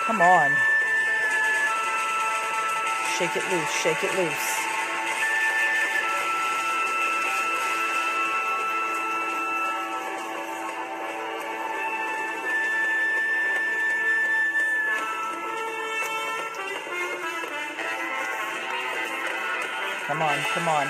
Come on. Shake it loose, shake it loose. Come on, come on.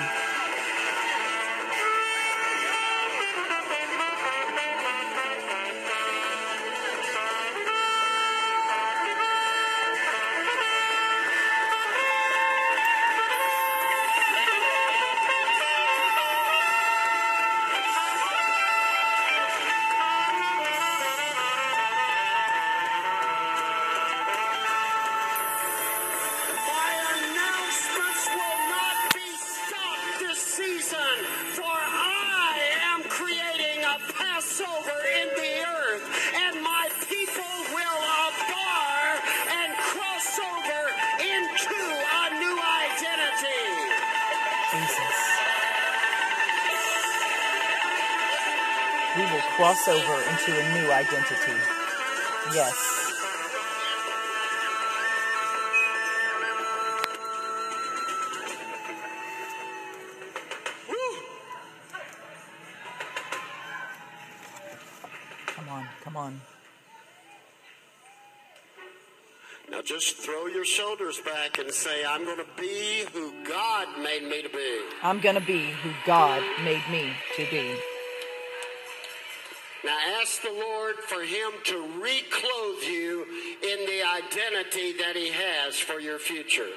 Passover in the earth, and my people will abhor and cross over into a new identity. Jesus. We will cross over into a new identity. Yes. Come on, come on. Now just throw your shoulders back and say, I'm going to be who God made me to be. I'm going to be who God made me to be. Now ask the Lord for him to reclothe you in the identity that he has for your future.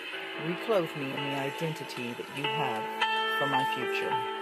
Reclothe me in the identity that you have for my future.